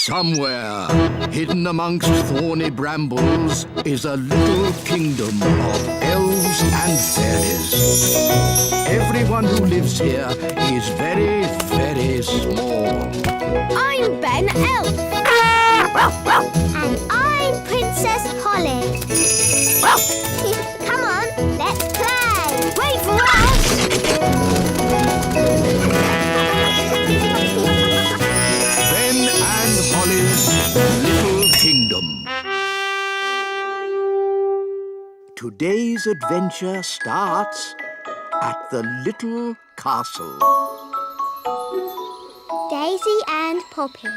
Somewhere, hidden amongst thorny brambles, is a little kingdom of elves and fairies. Everyone who lives here is very, very small. I'm Ben Elf. And I'm Princess Holly. Come on, let's play. Wait for us. Ben and Holly's Little Kingdom. Today's adventure starts at the little castle. Daisy and Poppy.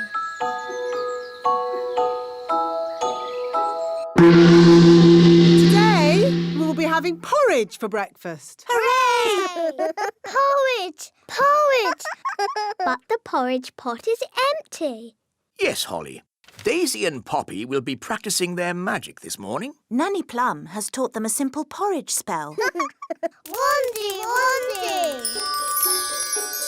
Today, we will be having porridge for breakfast. Hooray! Porridge! Porridge! But the porridge pot is empty. Yes, Holly. Daisy and Poppy will be practising their magic this morning. Nanny Plum has taught them a simple porridge spell. Wandy, Wandy!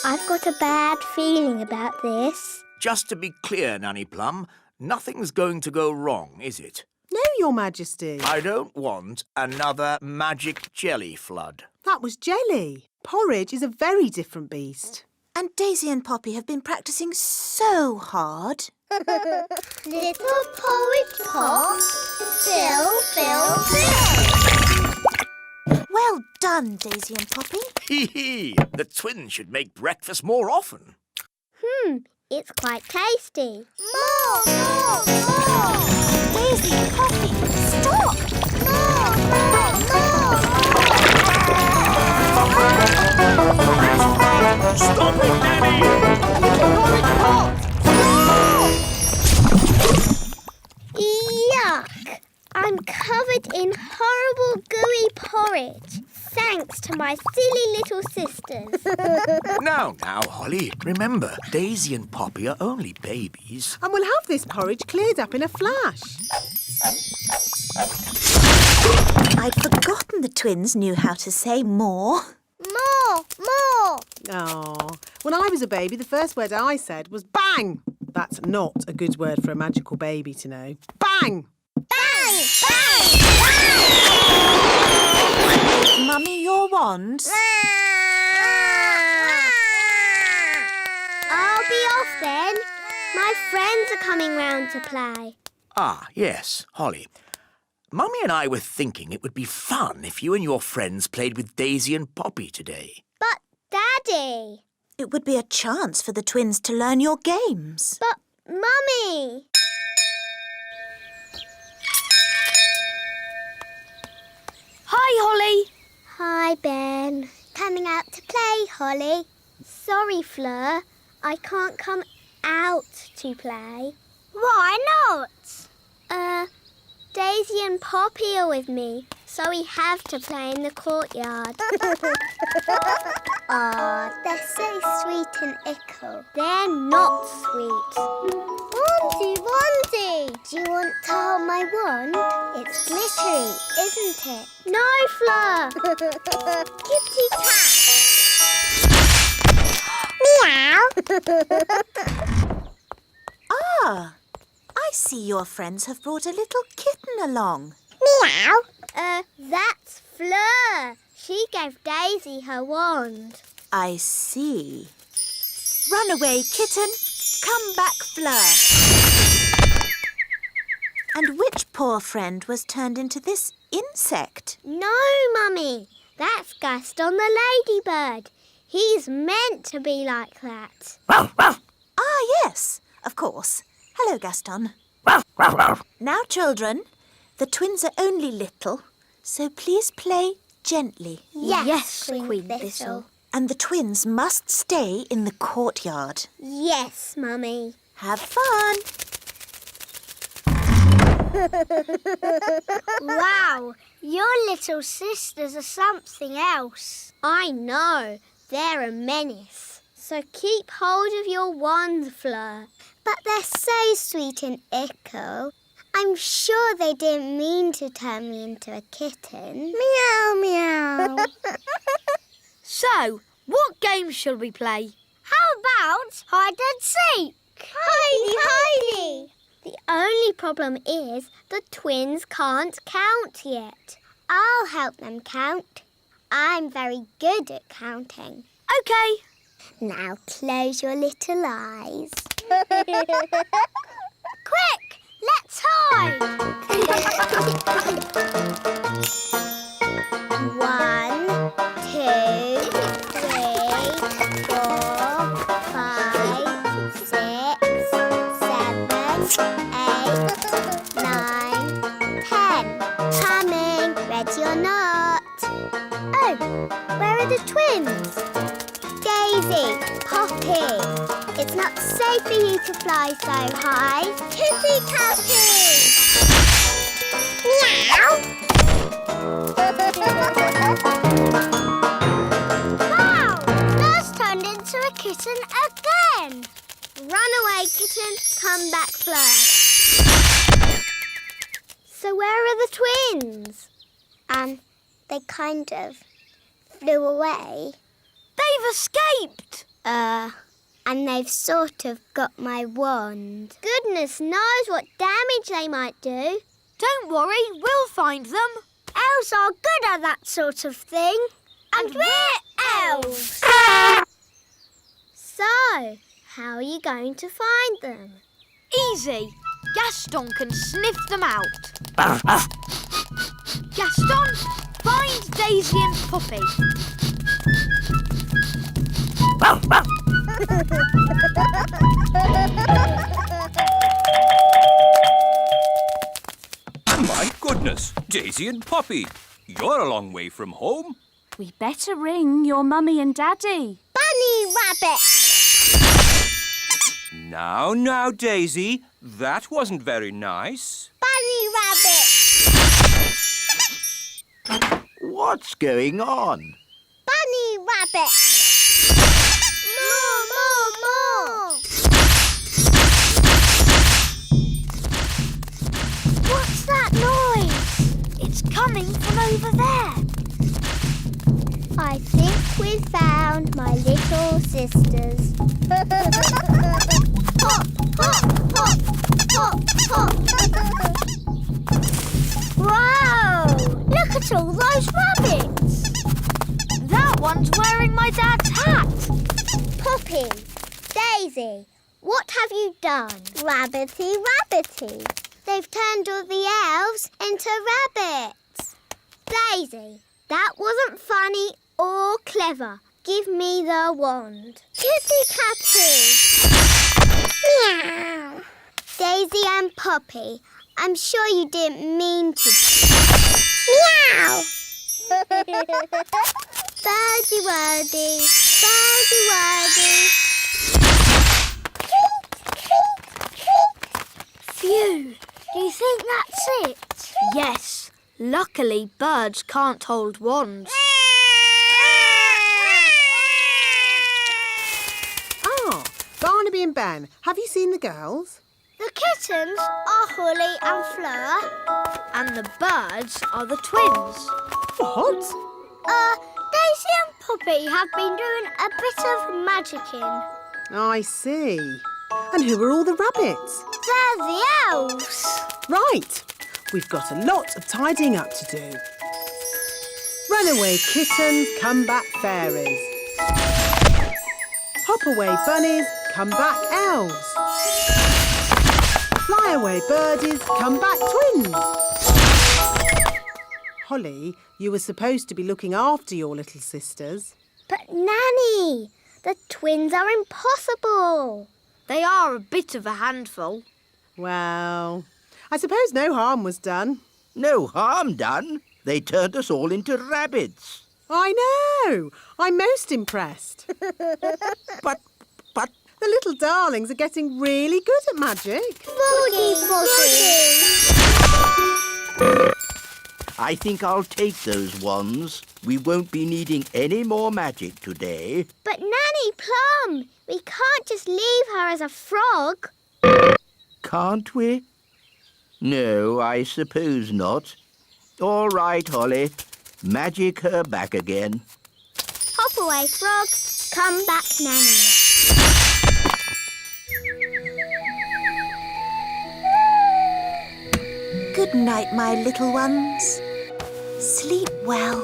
I've got a bad feeling about this. Just to be clear, Nanny Plum, nothing's going to go wrong, is it? No, Your Majesty. I don't want another magic jelly flood. That was jelly. Porridge is a very different beast. And Daisy and Poppy have been practising so hard. Little porridge pot, fill, fill, fill. Well done, Daisy and Poppy. Hee hee! The twins should make breakfast more often. It's quite tasty. More! Daisy, Poppy, stop! More! Stop it, Nanny! Porridge pot! Yuck! I'm covered in horrible gooey porridge. Thanks to my silly little sisters. Now, Holly, remember, Daisy and Poppy are only babies. And we'll have this porridge cleared up in a flash. I'd forgotten the twins knew how to say more. More! Oh, when I was a baby, the first word I said was bang. That's not a good word for a magical baby to know. Bang! Bang! Bang! Mummy, your wand? I'll be off then. My friends are coming round to play. Ah, yes, Holly. Mummy and I were thinking it would be fun if you and your friends played with Daisy and Poppy today. But, Daddy... It would be a chance for the twins to learn your games. But, Mummy... Hi, Holly. Hi, Ben. Coming out to play, Holly. Sorry, Fleur. I can't come out to play. Why not? Daisy and Poppy are with me, so we have to play in the courtyard. Aw, they're so sweet and ickle. They're not sweet. Wandy! Do you want to hold my wand? It's glittery, isn't it? No, Fleur! Kitty cat! Meow! Ah, I see your friends have brought a little kitten along. Meow! That's Fleur. She gave Daisy her wand. I see. Run away, kitten. Come back, Fleur. And which poor friend was turned into this insect? No, Mummy. That's Gaston the ladybird. He's meant to be like that. Ah, yes, of course. Hello, Gaston. Now, children, the twins are only little, so please play gently. Yes, Queen Thistle. And the twins must stay in the courtyard. Yes, Mummy. Have fun. Wow, your little sisters are something else. I know. They're a menace. So keep hold of your wand, Fleur. But they're so sweet and ickle. I'm sure they didn't mean to turn me into a kitten. Meow, meow. So, what game shall we play? How about hide and seek? Hidey, hidey. only problem is the twins can't count yet. I'll help them count. I'm very good at counting. OK. Now close your little eyes. Quick! Let's hide! 1, 2, 3, 4, 5, 6, 7, 8, 9, 10. Coming! Ready or not? Oh, where are the twins? Daisy, Poppy, it's not safe for you to fly so high. Kitty Cappy! Meow! Wow! That's turned into a kitten again. Run away, kitten. Come back, Fleur. So where are the twins? They kind of flew away. They've escaped. And they've sort of got my wand. Goodness knows what damage they might do. Don't worry, we'll find them. Elves are good at that sort of thing. And we're elves. So, how are you going to find them? Easy. Gaston can sniff them out. Gaston, find Daisy and Poppy. My goodness, Daisy and Poppy, you're a long way from home. We better ring your mummy and daddy. Bunny Rabbit! Now, Daisy, that wasn't very nice. Bunny Rabbit! What's going on? Bunny Rabbit! More! What's that noise? It's coming from over there. I think we've found my little sisters. Hop, hop, hop, hop, hop. Wow! Look at all those rabbits. That one's wearing my dad's hat. Poppy, Daisy, what have you done? Rabbity, rabbity. They've turned all the elves into rabbits. Daisy, that wasn't funny or clever. Give me the wand. Kitty Cappy! Meow! Daisy and Poppy, I'm sure you didn't mean to. Meow! Birdie wordy, birdie wordy. Phew. Do you think that's it? Yes. Luckily, birds can't hold wands. Ah, Barnaby and Ben, have you seen the girls? The kittens are Holly and Fleur. And the birds are the twins. What? Daisy and Poppy have been doing a bit of magicking. I see. And who are all the rabbits? They're the elves. Right. We've got a lot of tidying up to do. Run away, kittens, come back, fairies. Hop away, bunnies, come back, elves. Fly away, birdies, come back, twins. Holly, you were supposed to be looking after your little sisters. But Nanny, the twins are impossible. They are a bit of a handful. Well, I suppose no harm was done. No harm done. They turned us all into rabbits. I know. I'm most impressed. But The little darlings are getting really good at magic. Boogie, boogie. I think I'll take those wands. We won't be needing any more magic today. But Nanny Plum, we can't just leave her as a frog. Can't we? No, I suppose not. All right, Holly. Magic her back again. Hop away, frog. Come back, Nanny. Good night, my little ones. Sleep well.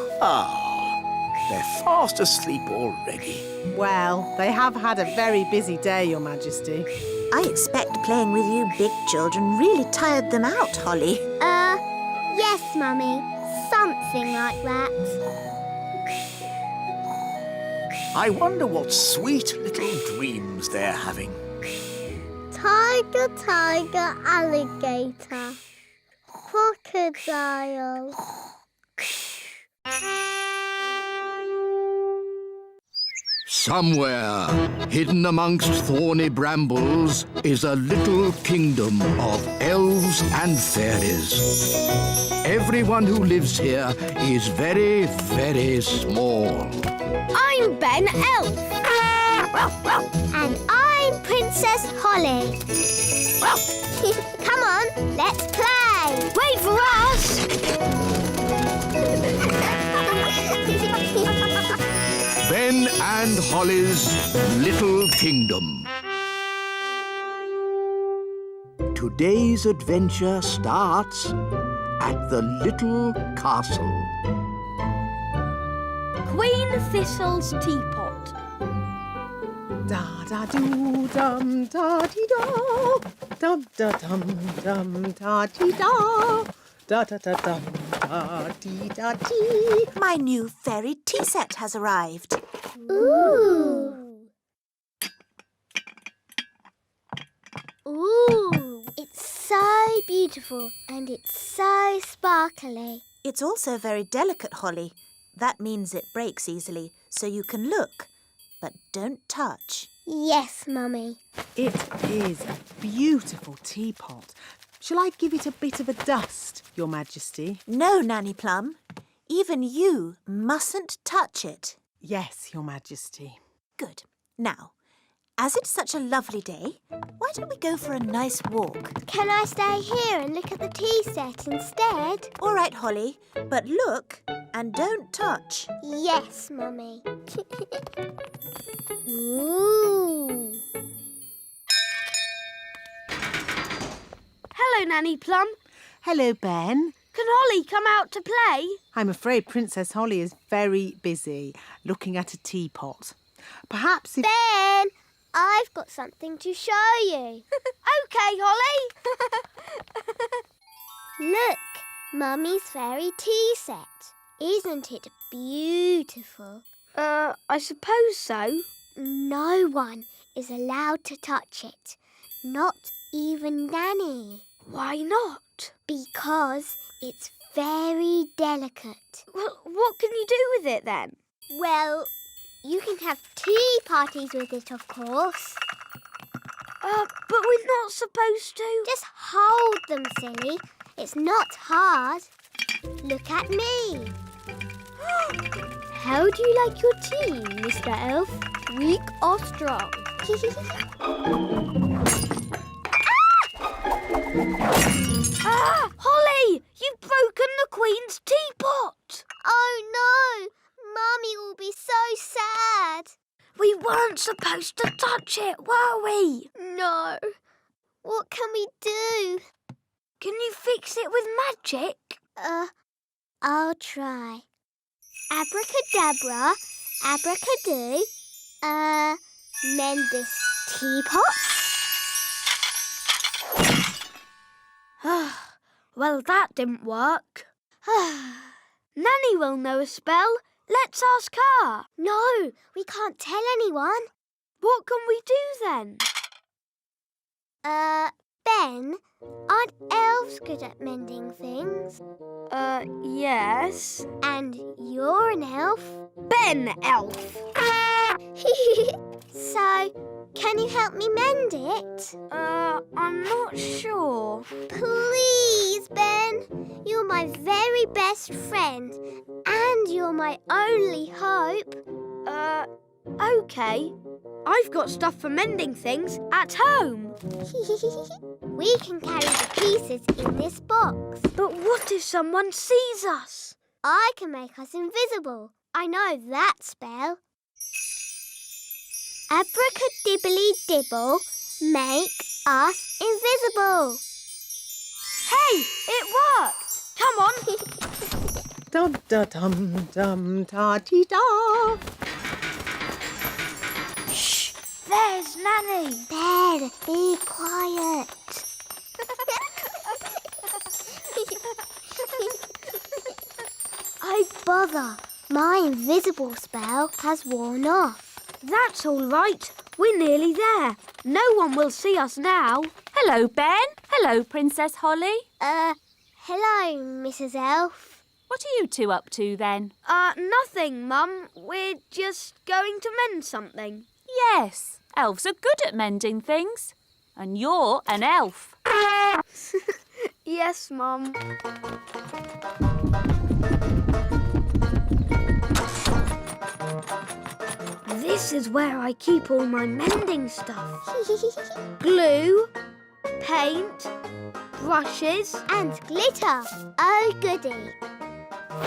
They're fast asleep already. Well, they have had a very busy day, Your Majesty. I expect playing with you big children really tired them out, Holly. Yes, Mummy. Something like that. I wonder what sweet little dreams they're having. Tiger, tiger, alligator. Crocodile. Somewhere, hidden amongst thorny brambles, is a little kingdom of elves and fairies. Everyone who lives here is very, very small. I'm Ben Elf. And I'm Princess Holly. Come on, let's play. Wait for us! Ben and Holly's Little Kingdom. Today's adventure starts at the little castle. Queen Thistle's Teapot. Da da doo dum da dee da, dum da dum dum da dee da, da da da dum da dee da dee. My new fairy tea set has arrived. Ooh. Ooh. It's so beautiful and it's so sparkly. It's also very delicate, Holly. That means it breaks easily, so you can look, but don't touch. Yes, Mummy. It is a beautiful teapot. Shall I give it a bit of a dust, Your Majesty? No, Nanny Plum. Even you mustn't touch it. Yes, Your Majesty. Good. Now, as it's such a lovely day, why don't we go for a nice walk? Can I stay here and look at the tea set instead? All right, Holly, but look and don't touch. Yes, Mummy. Ooh. Hello, Nanny Plum. Hello, Ben. Can Holly come out to play? I'm afraid Princess Holly is very busy looking at a teapot. Perhaps if... Ben, I've got something to show you. OK, Holly. Look, Mummy's fairy tea set. Isn't it beautiful? I suppose so. No one is allowed to touch it. Not even Nanny. Why not? Because it's very delicate. Well, what can you do with it then? Well, you can have tea parties with it, of course. But we're not supposed to. Just hold them, silly. It's not hard. Look at me. How do you like your tea, Mr. Elf? Weak or strong? Holly! You've broken the Queen's teapot! Oh, no! Mummy will be so sad. We weren't supposed to touch it, were we? No. What can we do? Can you fix it with magic? I'll try. Abracadabra, abracadoo. Mend this teapot. Well, that didn't work. Nanny will know a spell. Let's ask her. No, we can't tell anyone. What can we do then? Ben, aren't elves good at mending things? Yes. And you're an elf? Ben Elf. So, can you help me mend it? I'm not sure. Please, Ben. You're my very best friend. And you're my only hope. OK. I've got stuff for mending things at home. We can carry the pieces in this box. But what if someone sees us? I can make us invisible. I know that spell. Abracadibbly dibble, make us invisible. Hey, it worked! Come on! Dum-da-dum-dum-ta-dee-da. Shh! There's Nanny! Ben, be quiet. Oh, bother. My invisible spell has worn off. That's all right. We're nearly there. No one will see us now. Hello, Ben. Hello, Princess Holly. Hello, Mrs. Elf. What are you two up to then? Nothing, Mum. We're just going to mend something. Yes, elves are good at mending things. And you're an elf. Yes, Mum. This is where I keep all my mending stuff. Glue, paint, brushes. And glitter. Oh, goody.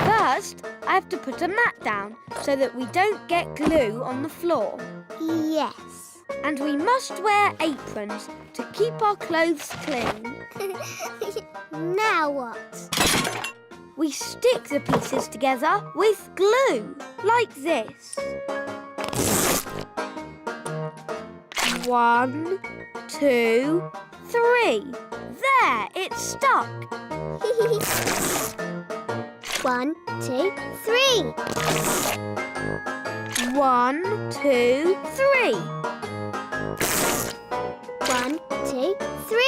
First, I have to put a mat down so that we don't get glue on the floor. Yes. And we must wear aprons to keep our clothes clean. Now what? We stick the pieces together with glue, like this. 1, 2, 3. There, it's stuck. 1, 2, 3. 1, 2, 3. 1, 2, 3.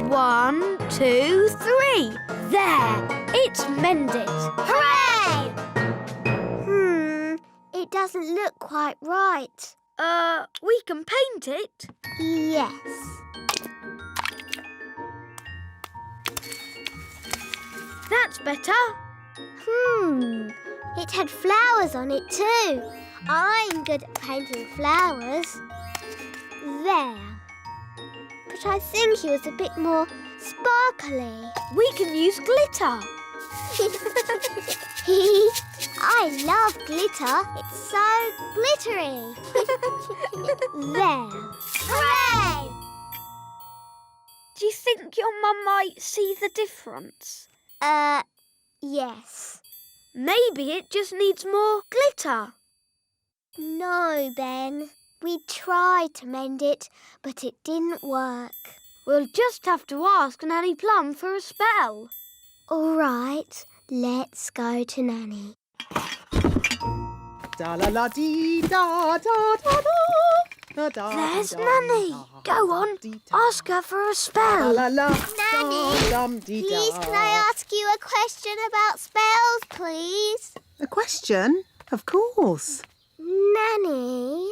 1, 2, 3. There, it's mended. Hooray! It doesn't look quite right. We can paint it. Yes. That's better. It had flowers on it too. I'm good at painting flowers. There. But I think it was a bit more sparkly. We can use glitter. I love glitter. It's so glittery. There. Hooray! Do you think your mum might see the difference? Yes. Maybe it just needs more glitter. No, Ben. We tried to mend it, but it didn't work. We'll just have to ask Nanny Plum for a spell. All right, let's go to Nanny. Da-la-la-dee-da-da-da-da. There's Nanny. Go on, ask her for a spell. Nanny, please can I ask you a question about spells, please? A question? Of course. Nanny,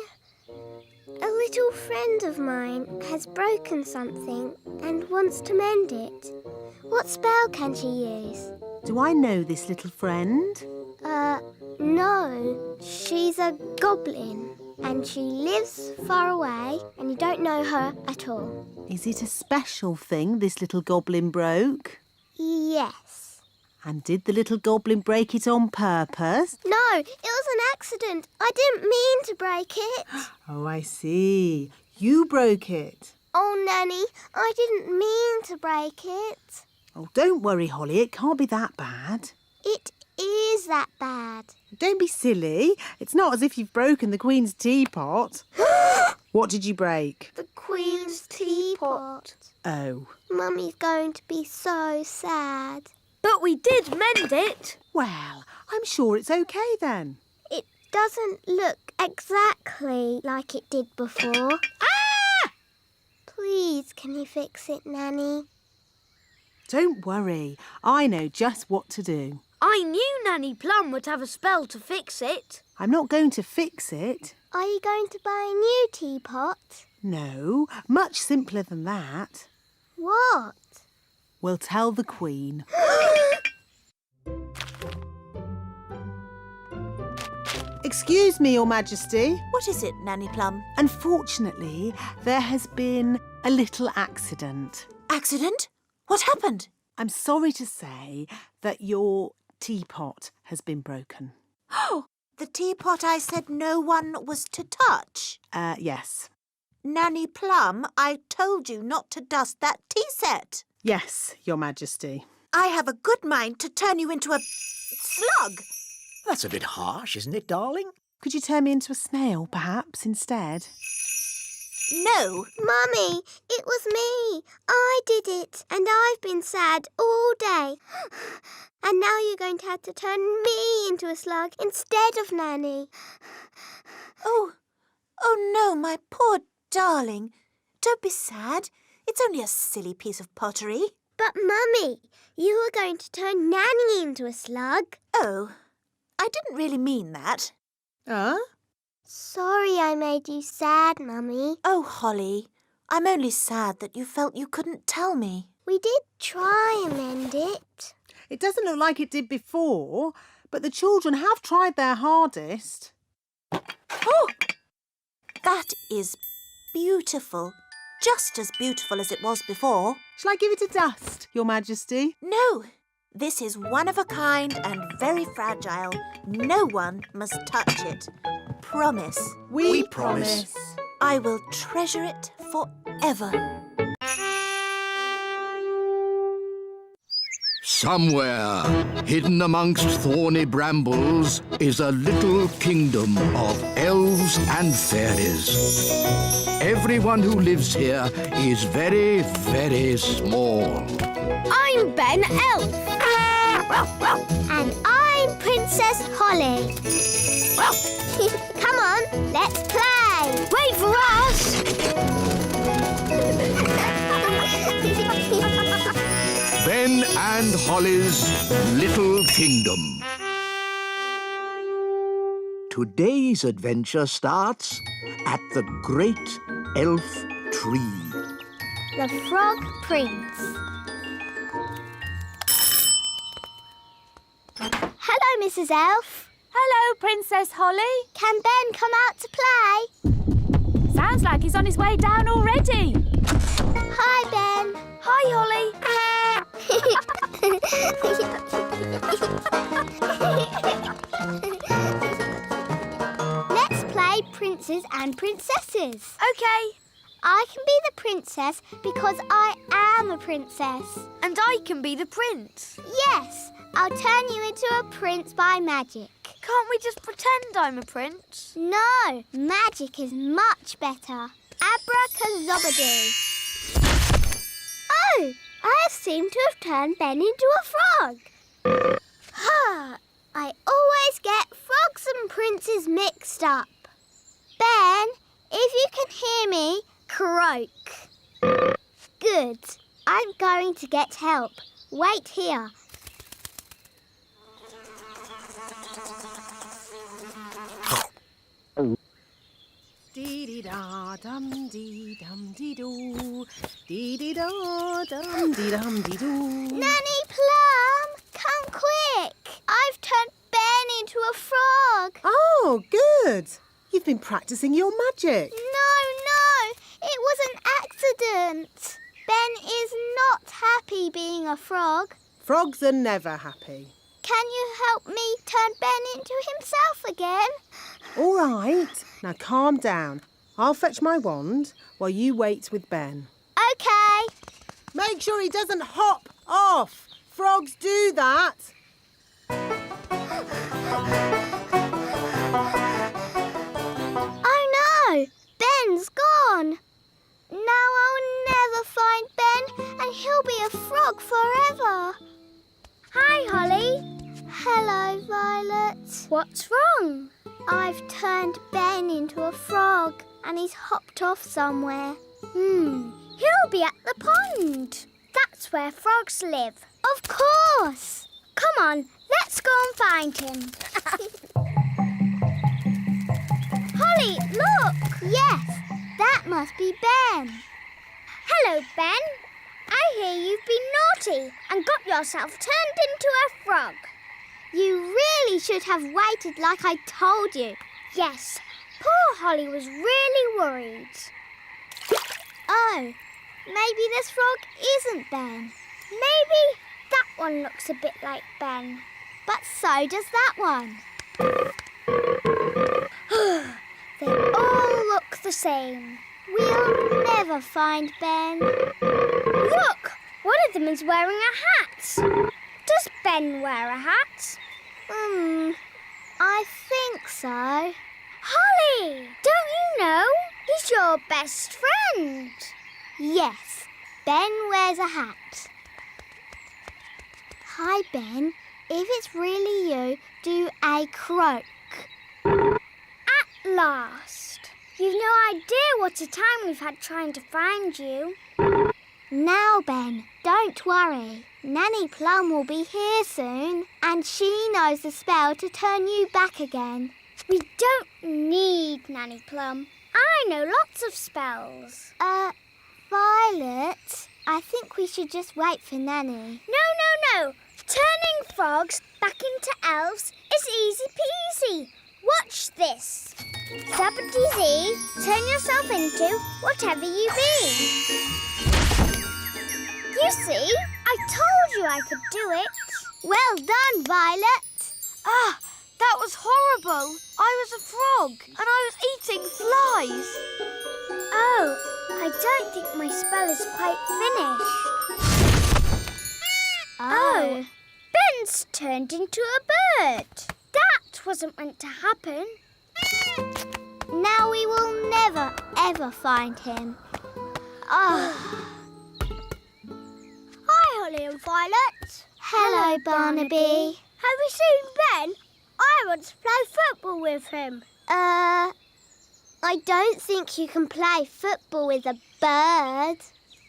a little friend of mine has broken something and wants to mend it. What spell can she use? Do I know this little friend? No. She's a goblin and she lives far away and you don't know her at all. Is it a special thing this little goblin broke? Yes. And did the little goblin break it on purpose? No, it was an accident. I didn't mean to break it. Oh, I see. You broke it. Oh, Nanny, I didn't mean to break it. Oh, don't worry, Holly. It can't be that bad. It is that bad. Don't be silly. It's not as if you've broken the Queen's teapot. What did you break? The Queen's teapot. Oh. Mummy's going to be so sad. But we did mend it. Well, I'm sure it's okay then. It doesn't look exactly like it did before. Ah! Please, can you fix it, Nanny? Don't worry. I know just what to do. I knew Nanny Plum would have a spell to fix it. I'm not going to fix it. Are you going to buy a new teapot? No, much simpler than that. What? We'll tell the Queen. Excuse me, Your Majesty. What is it, Nanny Plum? Unfortunately, there has been a little accident. Accident? What happened? I'm sorry to say that your teapot has been broken. Oh, the teapot I said no one was to touch. Yes. Nanny Plum, I told you not to dust that tea set. Yes, Your Majesty. I have a good mind to turn you into a slug. That's a bit harsh, isn't it, darling? Could you turn me into a snail, perhaps, instead? No. Mummy, it was me. I did it, and I've been sad all day. And now you're going to have to turn me into a slug instead of Nanny. Oh no, my poor darling. Don't be sad. It's only a silly piece of pottery. But Mummy, you were going to turn Nanny into a slug. Oh, I didn't really mean that. Sorry I made you sad, Mummy. Oh, Holly, I'm only sad that you felt you couldn't tell me. We did try and mend it. It doesn't look like it did before, but the children have tried their hardest. Oh, that is beautiful. Just as beautiful as it was before. Shall I give it a dust, Your Majesty? No, this is one of a kind and very fragile. No one must touch it. Promise. We promise. I will treasure it forever. Somewhere, hidden amongst thorny brambles, is a little kingdom of elves and fairies. Everyone who lives here is very, very small. I'm Ben Elf. And I'm Princess Holly. Come on, let's play. Wait for us. Ben and Holly's Little Kingdom. Today's adventure starts at the Great Elf Tree. The Frog Prince. Hello, Mrs. Elf. Hello, Princess Holly. Can Ben come out to play? Sounds like he's on his way down already. Hi, Ben. Hi, Holly. Let's play Princes and Princesses. Okay. I can be the princess because I am a princess. And I can be the prince. Yes, I'll turn you into a prince by magic. Can't we just pretend I'm a prince? No, magic is much better. Abracadabra. Oh, I seem to have turned Ben into a frog. I always get frogs and princes mixed up. Ben, if you can hear me, croak. Good. I'm going to get help. Wait here. Dee-dee-da-dum-dee-dum-dee-doo. Dee-dee-da-dum-dee-dum-dee-doo. Nanny Plum, come quick. I've turned Ben into a frog. Oh, good. You've been practicing your magic. No, it was an accident. Ben is not happy being a frog. Frogs are never happy. Can you help me turn Ben into himself again? All right. Now calm down. I'll fetch my wand while you wait with Ben. Okay. Make sure he doesn't hop off. Frogs do that. Oh no, Ben's gone. Now I'll never find Ben and he'll be a frog forever. Hi, Holly. Hello, Violet. What's wrong? I've turned Ben into a frog and he's hopped off somewhere. He'll be at the pond. That's where frogs live. Of course. Come on, let's go and find him. Holly, look. Yes, that must be Ben. Hello, Ben. I hear you've been naughty and got yourself turned into a frog. You really should have waited like I told you. Yes, poor Holly was really worried. Oh, maybe this frog isn't Ben. Maybe that one looks a bit like Ben. But so does that one. They all look the same. We'll never find Ben. Look! One of them is wearing a hat. Does Ben wear a hat? I think so. Holly! Don't you know? He's your best friend. Yes, Ben wears a hat. Hi, Ben. If it's really you, do a croak. At last. You've no idea what a time we've had trying to find you. Now, Ben, don't worry. Nanny Plum will be here soon, and she knows the spell to turn you back again. We don't need Nanny Plum. I know lots of spells. Violet, I think we should just wait for Nanny. No. Turning frogs back into elves is easy peasy. Watch this. Zabbity-zee, turn yourself into whatever you be. You see, I told you I could do it. Well done, Violet. That was horrible. I was a frog and I was eating flies. Oh, I don't think my spell is quite finished. Oh, Ben's turned into a bird. That wasn't meant to happen. Now we will never, ever find him. Hi, Holly and Violet. Hello, Barnaby. Have you seen Ben? I want to play football with him. I don't think you can play football with a bird.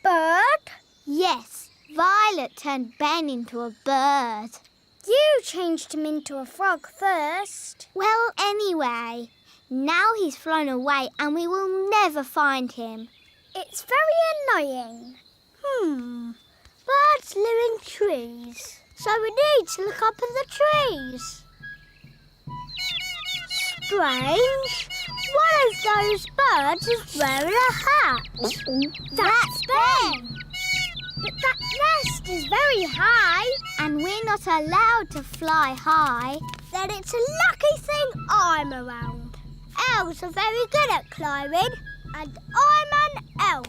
Bird? Yes, Violet turned Ben into a bird. You changed him into a frog first. Well, anyway, now he's flown away and we will never find him. It's very annoying. Birds live in trees, so we need to look up in the trees. Strange. One of those birds is wearing a hat. That's Ben. But that nest is very high. And we're not allowed to fly high. Then it's a lucky thing I'm around. Elves are very good at climbing, and I'm an elf.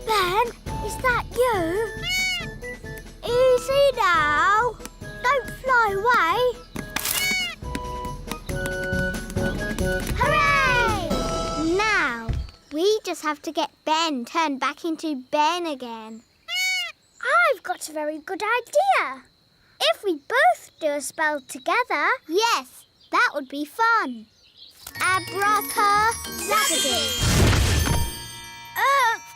Ben, is that you? Easy now. Don't fly away. Hooray! Now, we just have to get Ben turned back into Ben again. I've got a very good idea. If we both do a spell together... Yes, that would be fun. Abracadabra.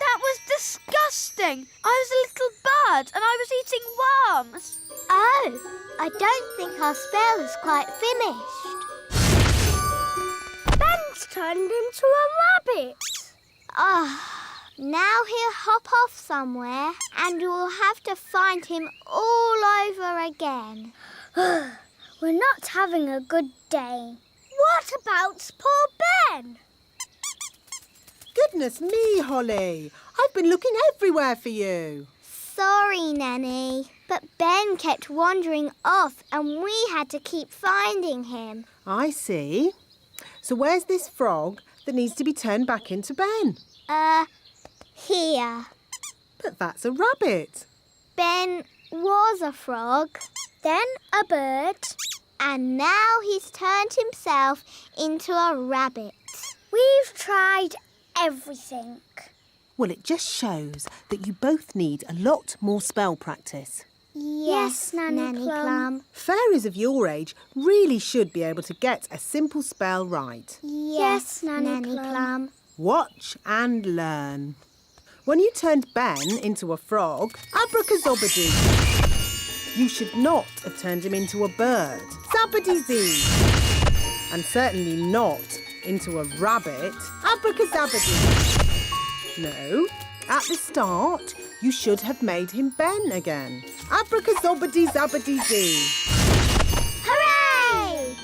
That was disgusting. I was a little bird and I was eating worms. Oh, I don't think our spell is quite finished. Ben's turned into a rabbit. Now he'll hop off somewhere and we'll have to find him all over again. We're not having a good day. What about poor Ben? Goodness me, Holly. I've been looking everywhere for you. Sorry, Nanny, but Ben kept wandering off and we had to keep finding him. I see. So where's this frog that needs to be turned back into Ben? Here. But that's a rabbit. Ben was a frog. Then a bird. And now he's turned himself into a rabbit. We've tried everything. Well, it just shows that you both need a lot more spell practice. Yes, Nanny Plum. Fairies of your age really should be able to get a simple spell right. Yes, Nanny Plum. Watch and learn. When you turned Ben into a frog, abracadabra. You should not have turned him into a bird. Zabbity-zee. And certainly not into a rabbit. Abracadabra. No, at the start, you should have made him Ben again. Abracadabra-zabbity-zee. Hooray!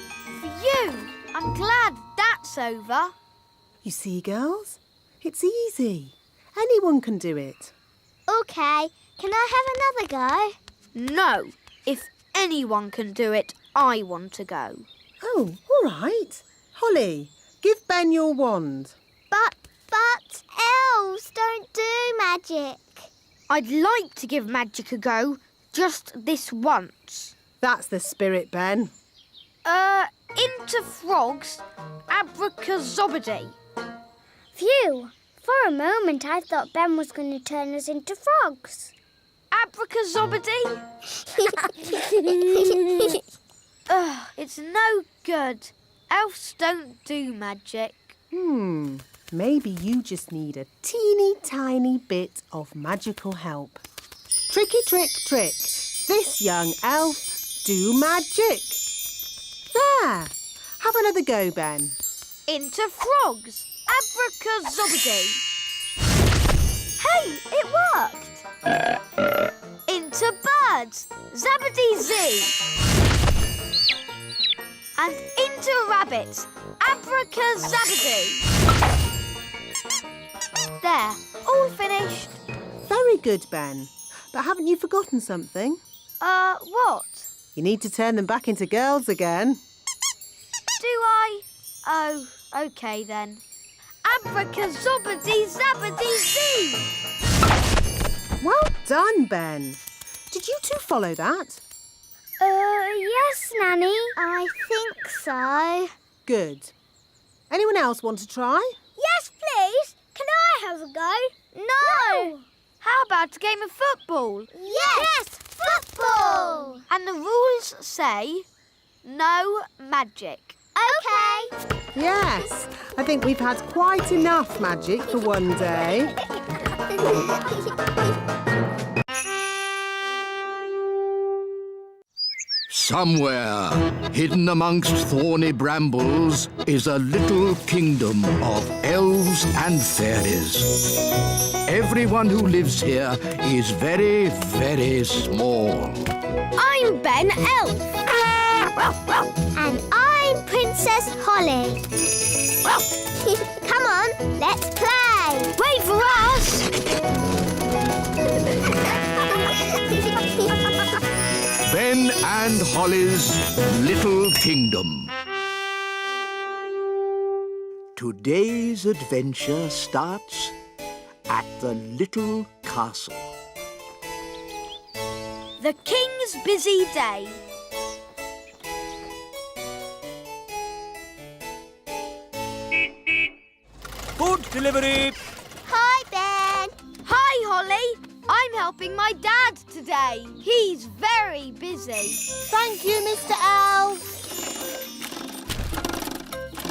For you. I'm glad that's over. You see, girls? It's easy. Anyone can do it. OK, can I have another go? No, If anyone can do it, I want to go. Oh, all right. Holly, give Ben your wand. But elves don't do magic. I'd like to give magic a go, just this once. That's the spirit, Ben. Into frogs, abracazobody. Phew! For a moment I thought Ben was going to turn us into frogs. Abracazobody? Ugh, it's no good. Elves don't do magic. Maybe you just need a teeny tiny bit of magical help. Tricky trick trick. This young elf do magic. There. Have another go, Ben. Into frogs, abracazobody. Hey, it worked. Into birds, zabbity-zee. And into rabbits, abracazabady. There, all finished. Very good, Ben. But haven't you forgotten something? What? You need to turn them back into girls again. Do I? Oh, OK then. Abracazobady-zabbady-zee. Well done, Ben. Did you two follow that? Yes, Nanny. I think so. Good. Anyone else want to try? Yes, please. Can I have a go? No. How about a game of football? Yes, football. And the rules say no magic. OK. Yes. I think we've had quite enough magic for one day. Somewhere, hidden amongst thorny brambles, is a little kingdom of elves and fairies. Everyone who lives here is very, very small. I'm Ben Elf. And I'm Princess Holly. Come on, let's play. Wait for us! Ben and Holly's Little Kingdom. Today's adventure starts at the little castle. The King's busy day. Food delivery. Hi, Ben. Hi, Holly. I'm helping my dad today. He's very busy. Thank you, Mr. Elf.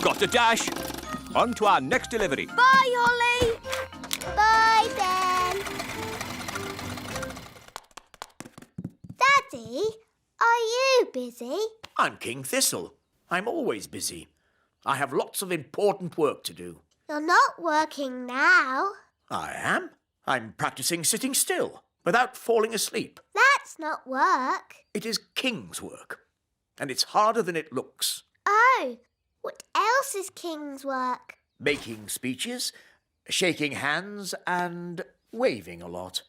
Got a dash. On to our next delivery. Bye, Holly. Bye, Ben. Daddy, are you busy? I'm King Thistle. I'm always busy. I have lots of important work to do. You're not working now. I am. I'm practicing sitting still without falling asleep. That's not work. It is king's work, and it's harder than it looks. Oh, what else is King's work? Making speeches, shaking hands, and waving a lot.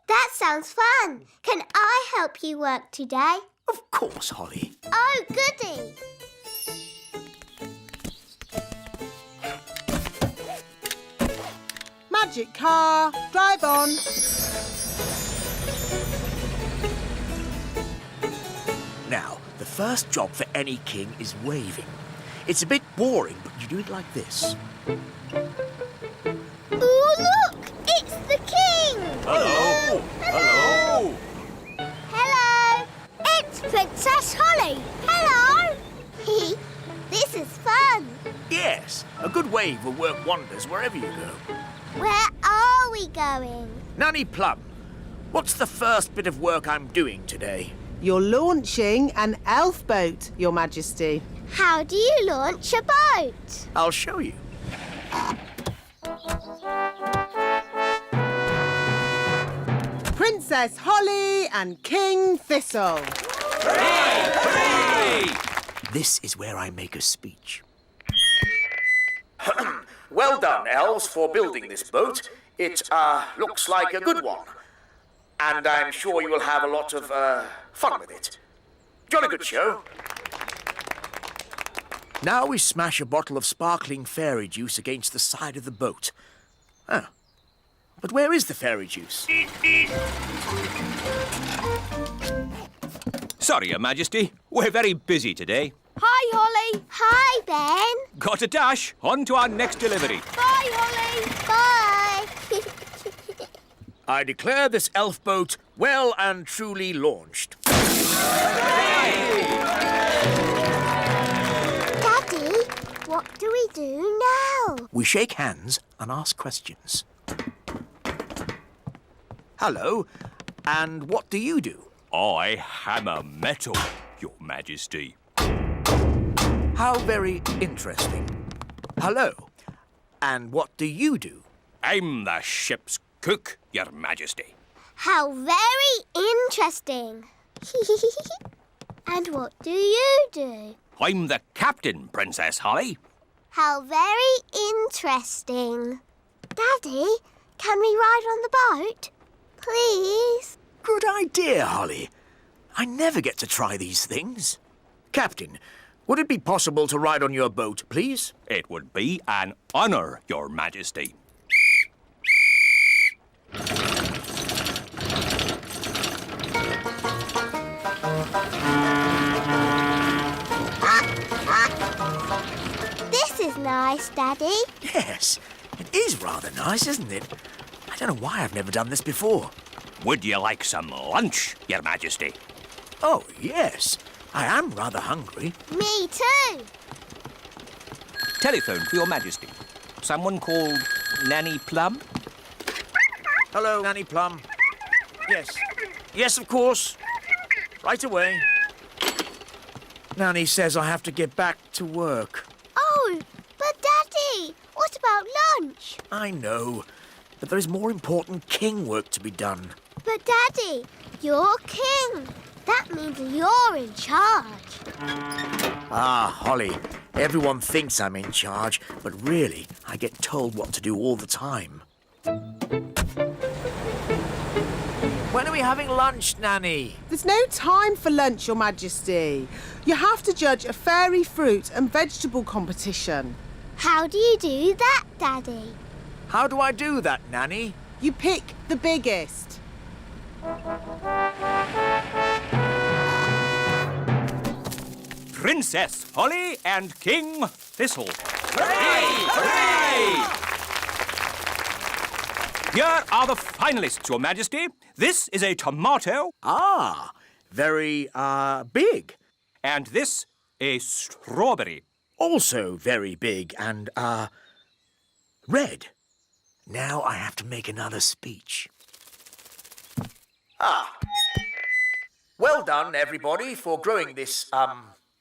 That sounds fun. Can I help you work today? Of course, Holly. Oh, goody. Magic car, drive on. Now, the first job for any king is waving. It's a bit boring, but you do it like this. Ooh, look! It's the King! Hello. Hello. Hello! It's Princess Holly. Hello! This is fun. Yes, a good wave will work wonders wherever you go. Where are we going? Nanny Plum, what's the first bit of work I'm doing today? You're launching an elf boat, Your Majesty. How do you launch a boat? I'll show you. Princess Holly and King Thistle. Hooray! This is where I make a speech. Well done, elves, for building this boat. It, looks like a good one. And I'm sure you will have a lot of, fun with it. Jolly good show. Now we smash a bottle of sparkling fairy juice against the side of the boat. Oh, but where is the fairy juice? Sorry, Your Majesty. We're very busy today. Hi, Holly. Hi, Ben. Got a dash. On to our next delivery. Bye, Holly. Bye. I declare this elf boat well and truly launched. Daddy, what do we do now? We shake hands and ask questions. Hello, and what do you do? I hammer metal, Your Majesty. How very interesting. Hello, and what do you do? I'm the ship's cook, Your Majesty. How very interesting. And what do you do? I'm the captain, Princess Holly. How very interesting. Daddy, can we ride on the boat? Please? Good idea, Holly. I never get to try these things. Captain, would it be possible to ride on your boat, please? It would be an honour, Your Majesty. This is nice, Daddy. Yes, it is rather nice, isn't it? I don't know why I've never done this before. Would you like some lunch, Your Majesty? Oh, yes. I am rather hungry. Me too. Telephone for Your Majesty. Someone called Nanny Plum? Hello, Nanny Plum. Yes. Yes, of course. Right away. Nanny says I have to get back to work. Oh, but Daddy, what about lunch? I know, but there is more important king work to be done. But Daddy, you're king. That means you're in charge. Ah, Holly, everyone thinks I'm in charge, but really, I get told what to do all the time. When are we having lunch, Nanny? There's no time for lunch, Your Majesty. You have to judge a fairy fruit and vegetable competition. How do you do that, Daddy? How do I do that, Nanny? You pick the biggest. Princess Holly and King Thistle. Hooray! Hooray! Here are the finalists, Your Majesty. This is a tomato. Ah, very, big. And this, a strawberry. Also very big and, red. Now I have to make another speech. Ah. Well done, everybody, for growing this,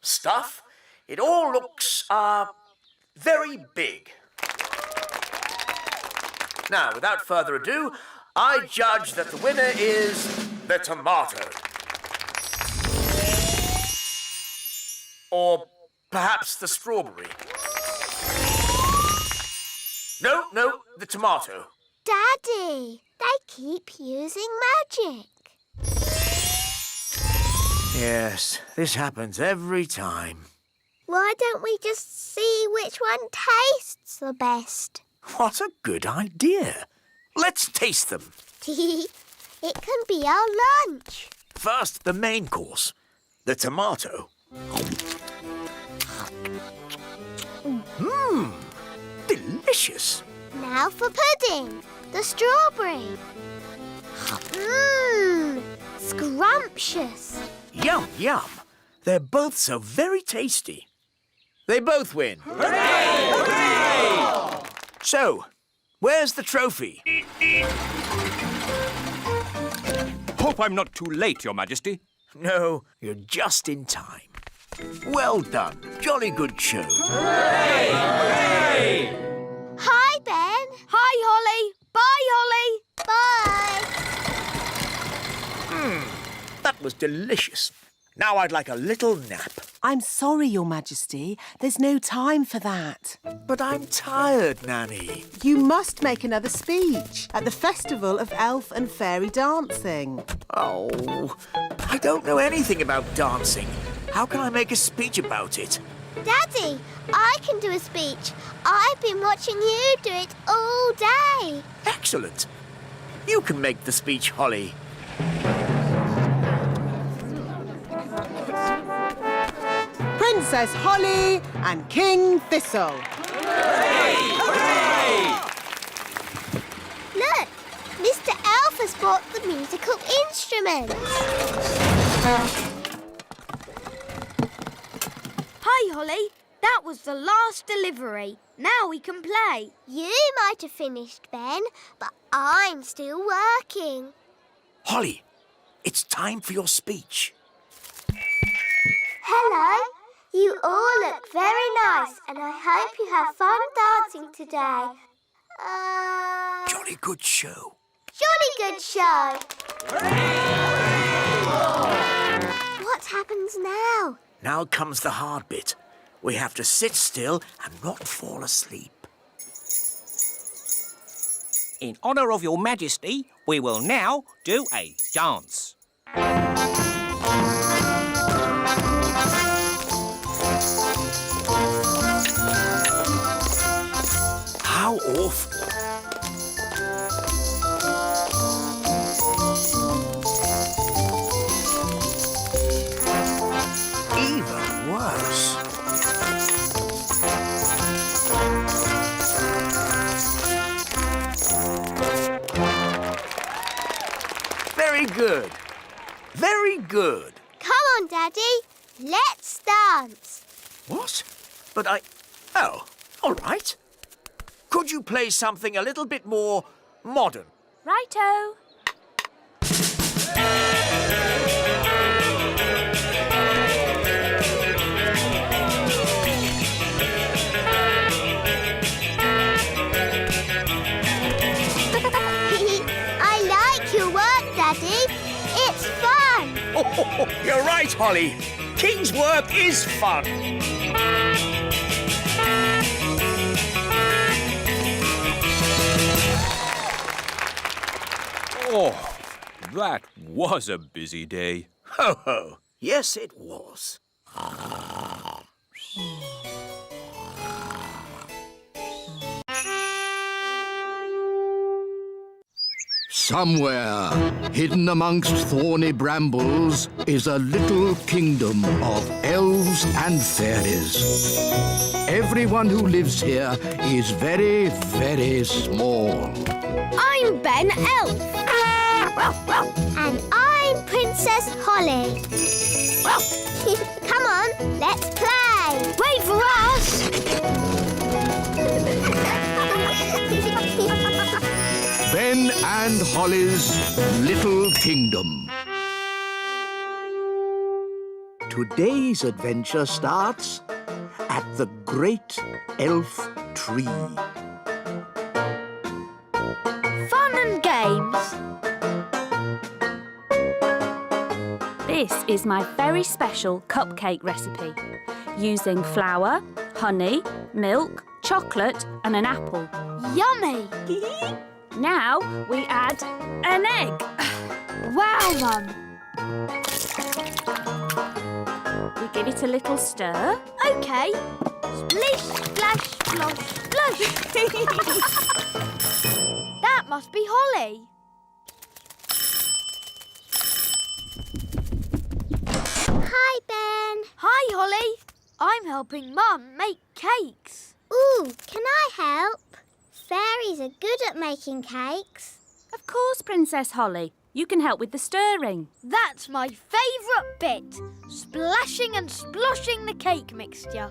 stuff. It all looks, very big. Now, without further ado, I judge that the winner is the tomato. Or perhaps the strawberry. No, the tomato. Daddy, they keep using magic. Yes, this happens every time. Why don't we just see which one tastes the best? What a good idea. Let's taste them. It can be our lunch. First, the main course, the tomato. Delicious. Now for pudding, the strawberry. Scrumptious. Yum, yum. They're both so very tasty. They both win. Hooray! Hooray! So, where's the trophy? Hope I'm not too late, Your Majesty. No, you're just in time. Well done. Jolly good show. Hi, Ben. Hi, Holly. Bye, Holly. Bye. That was delicious. Now I'd like a little nap. I'm sorry, Your Majesty. There's no time for that. But I'm tired, Nanny. You must make another speech at the Festival of Elf and Fairy Dancing. Oh, I don't know anything about dancing. How can I make a speech about it? Daddy, I can do a speech. I've been watching you do it all day. Excellent. You can make the speech, Holly. Princess Holly and King Thistle. Look, Mr. Elf has brought the musical instruments. Hi, Holly. That was the last delivery. Now we can play. You might have finished, Ben, but I'm still working. Holly, it's time for your speech. Hello. You all look very nice, and I hope you have fun dancing today. Jolly good show. Jolly good show. What happens now? Now comes the hard bit. We have to sit still and not fall asleep. In honour of your majesty, we will now do a dance. How awful. Even worse. Very good. Very good. Come on, Daddy. Let's dance. What? But Oh, all right. Could you play something a little bit more modern? Righto. I like your work, Daddy. It's fun. Oh, you're right, Holly. King's work is fun. Oh, that was a busy day. Ho, ho. Yes, it was. Somewhere, hidden amongst thorny brambles, is a little kingdom of elves and fairies. Everyone who lives here is very, very small. I'm Ben Elf. And I'm Princess Holly. Come on, let's play. Wait for us. Ben and Holly's Little Kingdom. Today's adventure starts at the Great Elf Tree. Fun and games. This is my very special cupcake recipe, using flour, honey, milk, chocolate and an apple. Yummy. Now we add an egg. Wow, Mum. We give it a little stir. OK. Splish, splash, splosh, splosh. That must be Holly. Hi, Ben. Hi, Holly. I'm helping Mum make cakes. Ooh, can I help? Fairies are good at making cakes. Of course, Princess Holly. You can help with the stirring. That's my favourite bit. Splashing and sploshing the cake mixture.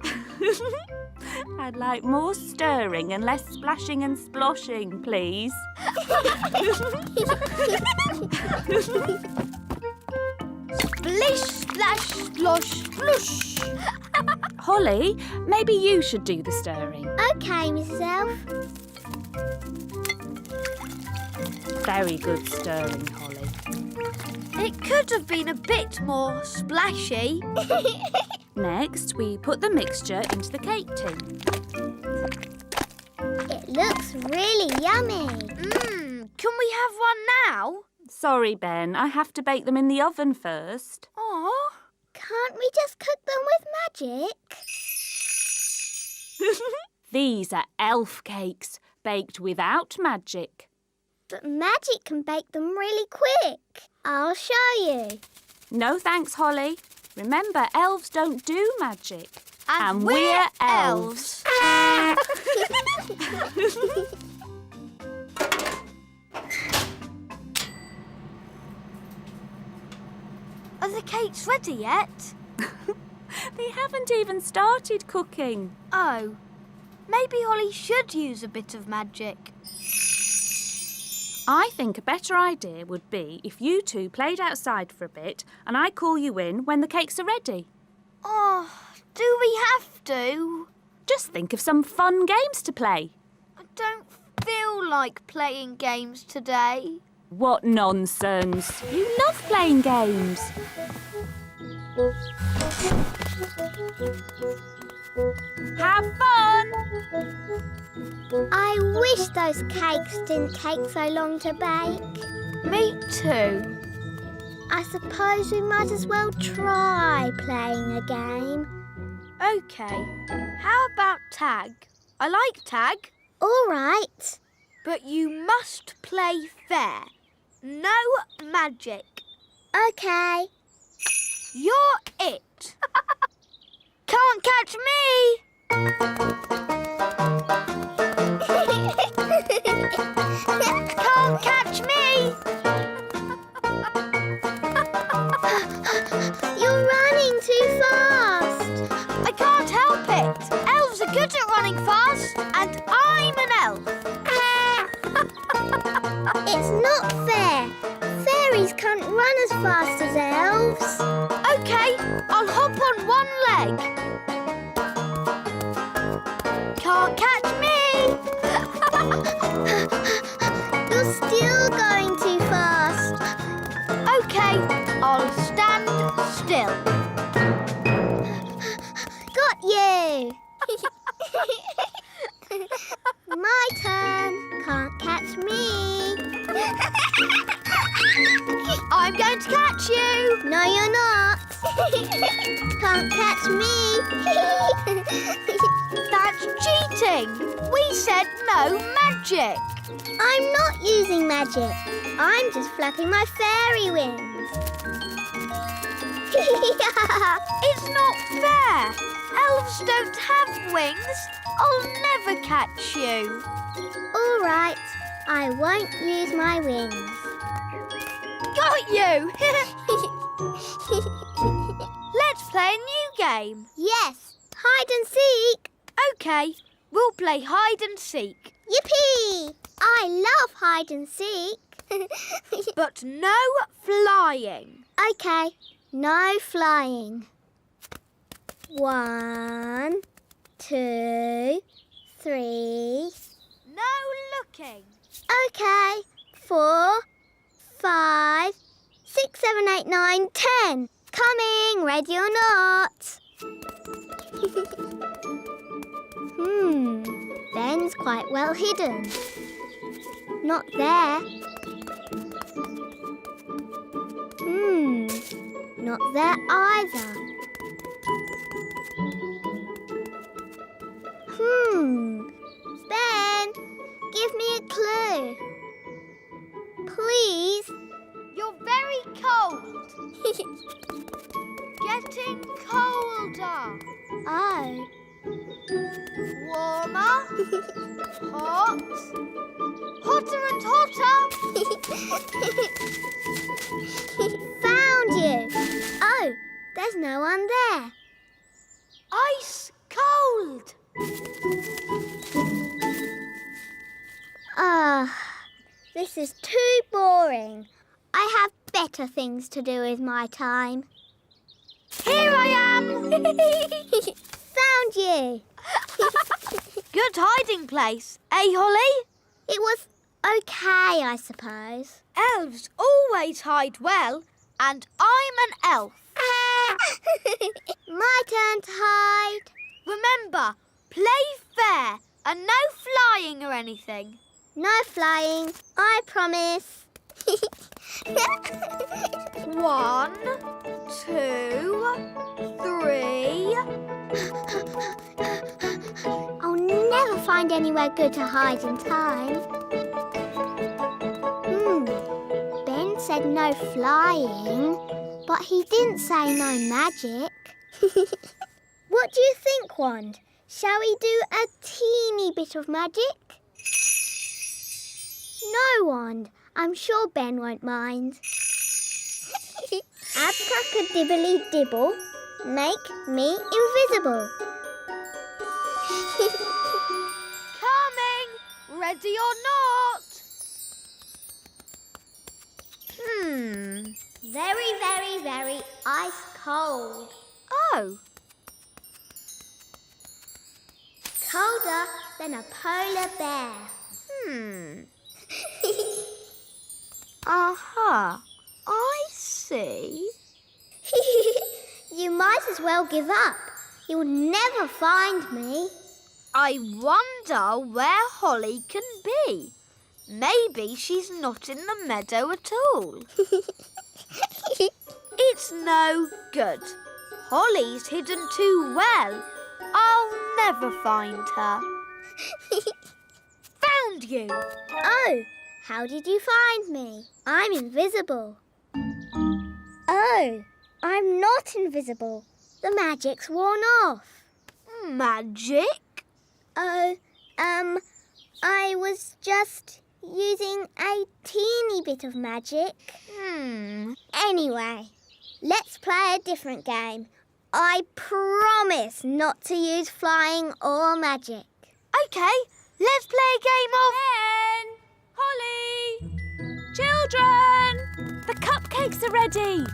I'd like more stirring and less splashing and sploshing, please. Splish, splash, splosh, splush. Holly, maybe you should do the stirring. OK, Mrs. Elf. Very good stirring, Holly. It could have been a bit more splashy. Next, we put the mixture into the cake tin. It looks really yummy. Can we have one now? Sorry, Ben. I have to bake them in the oven first. Aw, can't we just cook them with magic? These are elf cakes, baked without magic. But magic can bake them really quick. I'll show you. No thanks, Holly. Remember, elves don't do magic. And we're elves. Are the cakes ready yet? They haven't even started cooking. Oh, maybe Holly should use a bit of magic. I think a better idea would be if you two played outside for a bit and I call you in when the cakes are ready. Oh, do we have to? Just think of some fun games to play. I don't feel like playing games today. What nonsense. You love playing games. Have fun! I wish those cakes didn't take so long to bake. Me too. I suppose we might as well try playing a game. OK, how about tag? I like tag. All right. But you must play fair. No magic. OK. You're it. Can't catch me. Can't catch me. You're running too fast. I can't help it. Elves are good at running fast, and I'm an elf. It's not fair. Fairies can't run as fast as elves. OK, I'll hop on one leg. Can't catch me. You're still going too fast. OK, I'll stand still. Got you. My turn. Can't catch me. I'm going to catch you. No, you're not. Can't catch me. That's cheating. We said no magic. I'm not using magic. I'm just flapping my fairy wings. It's not fair. Elves don't have wings. I'll never catch you. All right. I won't use my wings. Got you. Let's play a new game. Yes. Hide and seek. OK, we'll play hide and seek. Yippee! I love hide and seek. But no flying. OK. No flying. 1, 2, 3. No looking. OK. 4, 5, 6, 7, 8, 9, 10. Coming, ready or not. Ben's quite well hidden. Not there. Not there either. Ben, give me a clue. Please. You're very cold. Getting colder. Oh. Warmer. Hot. Hotter and hotter. Found you. Oh, there's no one there. Ice cold. This is too boring. I have better things to do with my time. Here I am. Found you. Good hiding place, eh, Holly? It was okay, I suppose. Elves always hide well, and I'm an elf. My turn to hide. Remember, play fair and no flying or anything. No flying, I promise. 1, 2, 3. I'll never find anywhere good to hide in time. Ben said no flying, but he didn't say no magic. What do you think, Wand? Shall we do a teeny bit of magic? No, Wand. I'm sure Ben won't mind. Abracadibbly-dibble, make me invisible. Coming! Ready or not? Very, very, very ice cold. Oh. Colder than a polar bear. Aha. I see. You might as well give up. You'll never find me. I wonder where Holly can be. Maybe she's not in the meadow at all. It's no good. Holly's hidden too well. I'll never find her. Found you! Oh, how did you find me? I'm invisible. Oh, I'm not invisible. The magic's worn off. Magic? Oh, I was just using a teeny bit of magic. Anyway, let's play a different game. I promise not to use flying or magic. OK, let's play a game of... Ben! Holly! Children! The cupcakes are ready.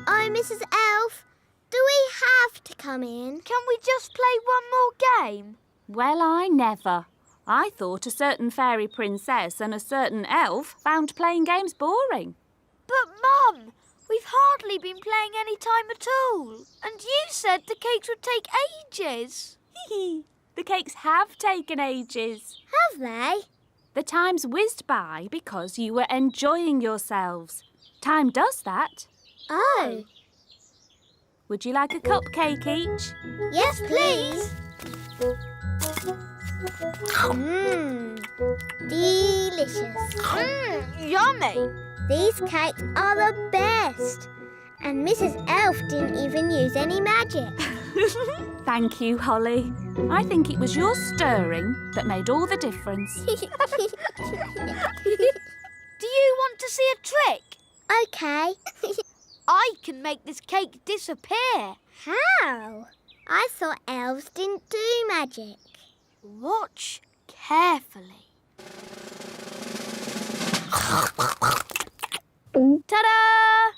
Oh, Mrs. Elf, do we have to come in? Can we just play one more game? Well, I never. I thought a certain fairy princess and a certain elf found playing games boring. But, Mum, we've hardly been playing any time at all. And you said the cakes would take ages. The cakes have taken ages. Have they? The time's whizzed by because you were enjoying yourselves. Time does that. Oh. Would you like a cupcake each? Yes, please. Delicious. Yummy. These cakes are the best. And Mrs. Elf didn't even use any magic. Thank you, Holly. I think it was your stirring that made all the difference. Do you want to see a trick? OK. I can make this cake disappear. How? I thought elves didn't do magic. Watch carefully. Ta-da!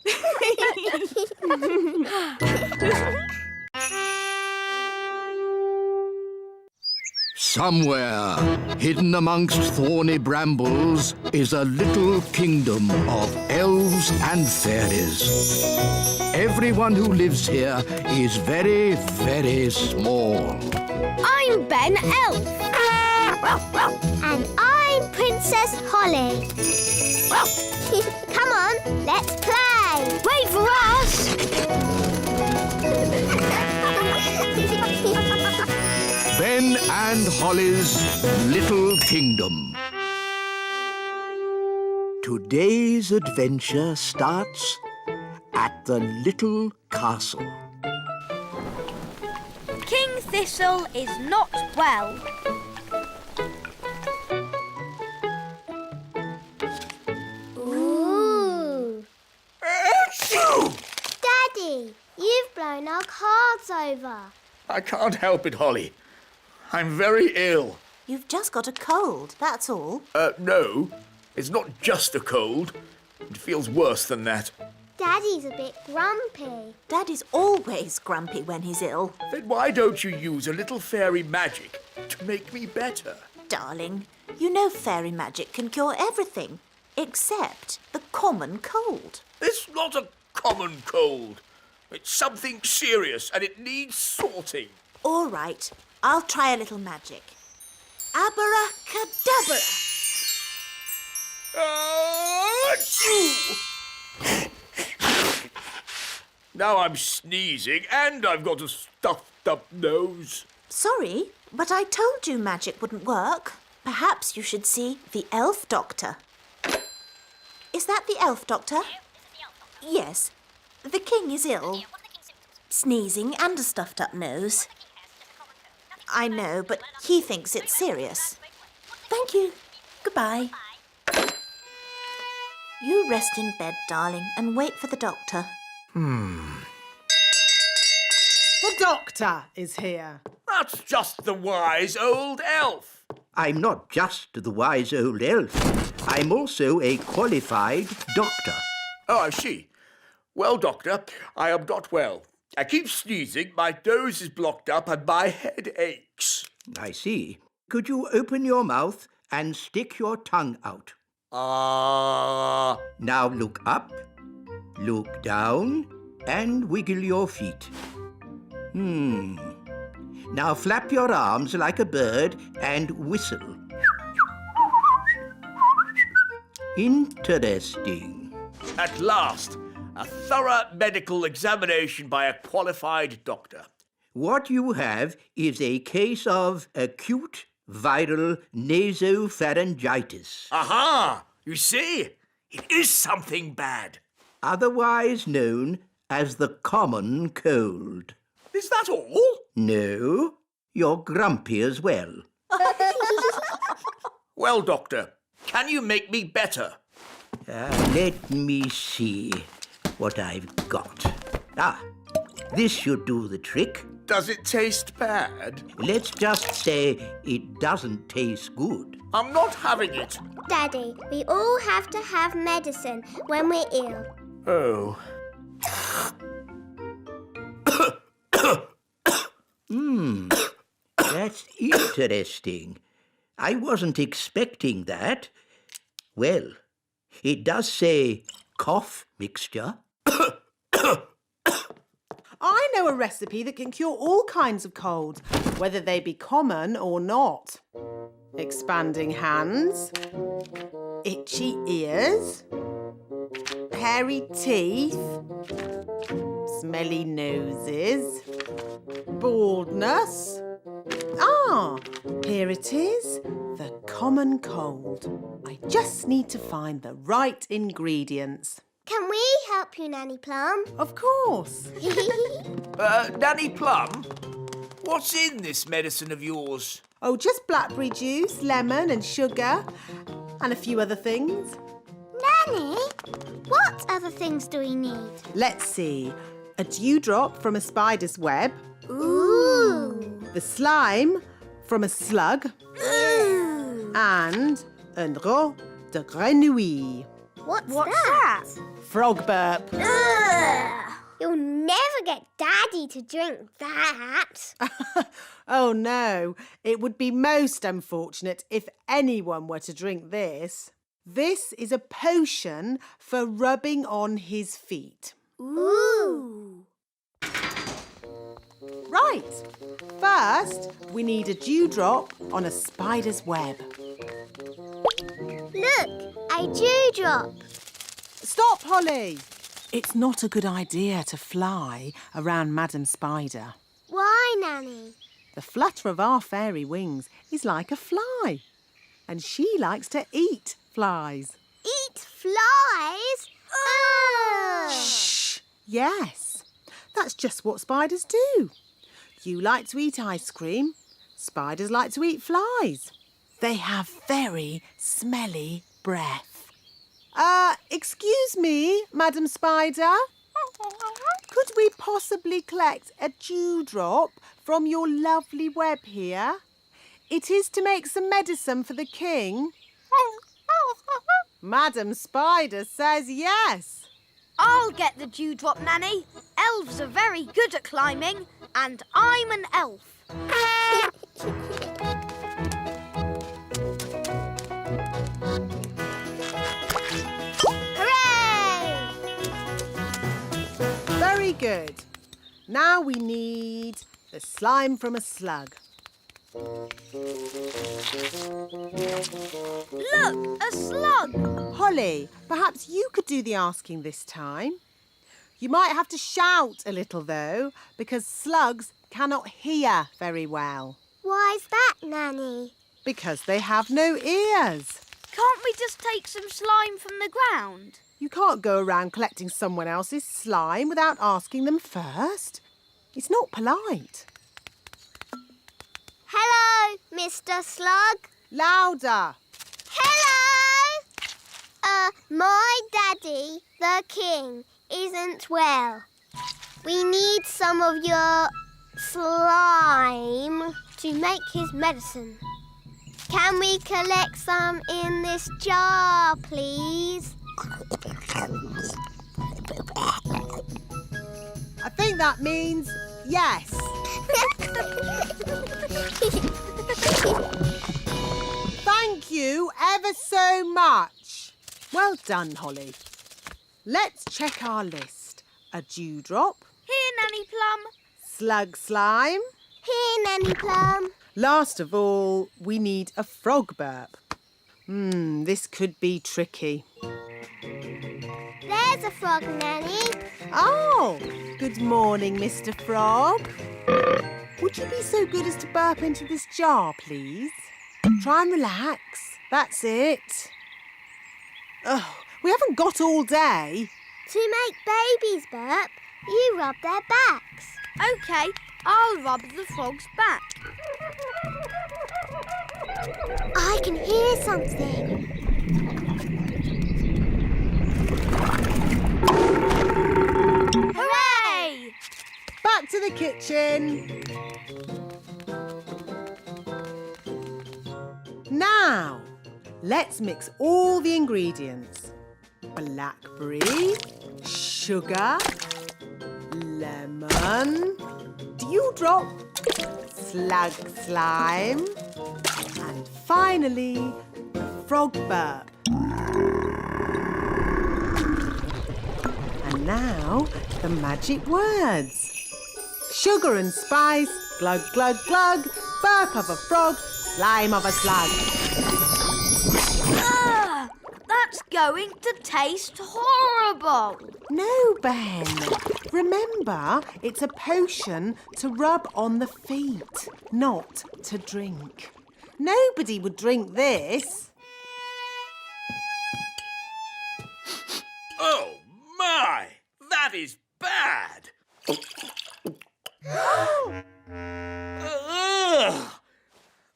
Somewhere, hidden amongst thorny brambles, is a little kingdom of elves and fairies. Everyone who lives here is very, very small. I'm Ben Elf. And I'm Princess Holly. Come on, let's play. Wait for us! Ben and Holly's Little Kingdom. Today's adventure starts at the little castle. King Thistle is not well. Ooh. Daddy, you've blown our cards over. I can't help it, Holly. I'm very ill. You've just got a cold, that's all. No, it's not just a cold. It feels worse than that. Daddy's a bit grumpy. Daddy's always grumpy when he's ill. Then why don't you use a little fairy magic to make me better? Darling, you know fairy magic can cure everything, except the common cold. It's not a common cold. It's something serious and it needs sorting. All right, I'll try a little magic. Abracadabra! Achoo! Now I'm sneezing and I've got a stuffed up nose. Sorry, but I told you magic wouldn't work. Perhaps you should see the elf doctor. Is that the elf doctor? Yes. The king is ill. Sneezing and a stuffed up nose. I know, but he thinks it's serious. Thank you. Goodbye. You rest in bed, darling, and wait for the doctor. The doctor is here. That's just the wise old elf. I'm not just the wise old elf. I'm also a qualified doctor. Oh, I see. Well, doctor, I am not well. I keep sneezing, my nose is blocked up and my head aches. I see. Could you open your mouth and stick your tongue out? Now look up, look down, and wiggle your feet. Now flap your arms like a bird and whistle. Interesting. At last, a thorough medical examination by a qualified doctor. What you have is a case of acute viral nasopharyngitis, Aha! You see? It is something bad. otherwise known as the common cold. Is that all? No, you're grumpy as well. Well, doctor, can you make me better? Let me see what I've got. This should do the trick. Does it taste bad? Let's just say it doesn't taste good. I'm not having it. Daddy, we all have to have medicine when we're ill. Oh. That's interesting. I wasn't expecting that. Well, it does say cough mixture. I know a recipe that can cure all kinds of colds, whether they be common or not. Expanding hands, itchy ears, hairy teeth, smelly noses, baldness. Here it is, the common cold. I just need to find the right ingredients. Can we help you, Nanny Plum? Of course. Nanny Plum, what's in this medicine of yours? Oh, just blackberry juice, lemon and sugar, and a few other things. Nanny, what other things do we need? Let's see. A dewdrop from a spider's web. Ooh. The slime from a slug. Ooh. And un drop de grenouille. What's that? Frog burp. Ugh. You'll never get Daddy to drink that. Oh no, it would be most unfortunate if anyone were to drink this. This is a potion for rubbing on his feet. Ooh. Right. First, we need a dewdrop on a spider's web. Look, a dewdrop. Stop, Holly. It's not a good idea to fly around Madam Spider. Why, Nanny? The flutter of our fairy wings is like a fly, and she likes to eat flies. Eat flies? Ugh. Shh! Yes, that's just what spiders do. You like to eat ice cream. Spiders like to eat flies. They have very smelly breath. Excuse me, Madam Spider. Could we possibly collect a dewdrop from your lovely web here? It is to make some medicine for the king. Madam Spider says yes. I'll get the dewdrop, Nanny. Elves are very good at climbing, and I'm an elf. Hooray! Very good. Now we need the slime from a slug. Look, a slug! Holly, perhaps you could do the asking this time. You might have to shout a little, though, because slugs cannot hear very well. Why's that, Nanny? Because they have no ears. Can't we just take some slime from the ground? You can't go around collecting someone else's slime without asking them first. It's not polite. Hello, Mr. Slug. Louder. Hello! My daddy, the king, isn't well. We need some of your slime to make his medicine. Can we collect some in this jar, please? I think that means yes. Thank you ever so much. Well done, Holly. Let's check our list. A dewdrop. Here, Nanny Plum. Slug slime. Here, Nanny Plum. Last of all, we need a frog burp. This could be tricky. There's a frog, Nanny. Oh, good morning, Mr. Frog. Would you be so good as to burp into this jar, please? Try and relax. That's it. Oh, we haven't got all day. To make babies burp, you rub their backs. OK, I'll rub the frog's back. I can hear something. Hooray! Back to the kitchen. Now, let's mix all the ingredients. Blackberry, sugar, lemon, dewdrop, slug slime, and finally, the frog burp. And now, the magic words. Sugar and spice, glug, glug, glug, burp of a frog, slime of a slug. Ah, that's going to taste horrible. No, Ben. Remember, it's a potion to rub on the feet, not to drink. Nobody would drink this. Oh, my! That is bad! Ugh!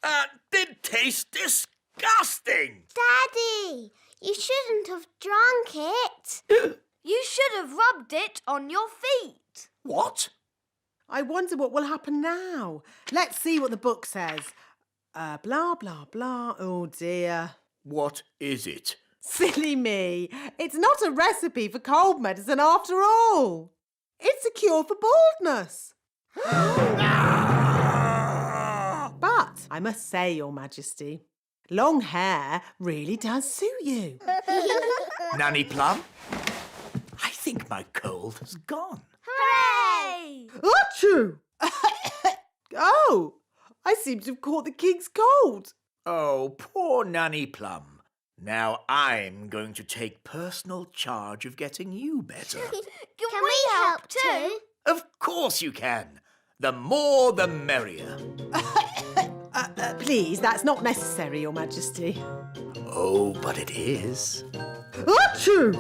That did taste disgusting! Daddy, you shouldn't have drunk it. You should have rubbed it on your feet. What? I wonder what will happen now. Let's see what the book says. Blah, blah, blah. Oh, dear. What is it? Silly me. It's not a recipe for cold medicine after all. It's a cure for baldness. But I must say, Your Majesty, long hair really does suit you. Nanny Plum? I think my cold has gone. Hooray! Achoo! Oh, I seem to have caught the king's cold. Oh, poor Nanny Plum. Now I'm going to take personal charge of getting you better. Can we help too? Of course you can. The more the merrier. Please, that's not necessary, Your Majesty. Oh, but it is. Achoo!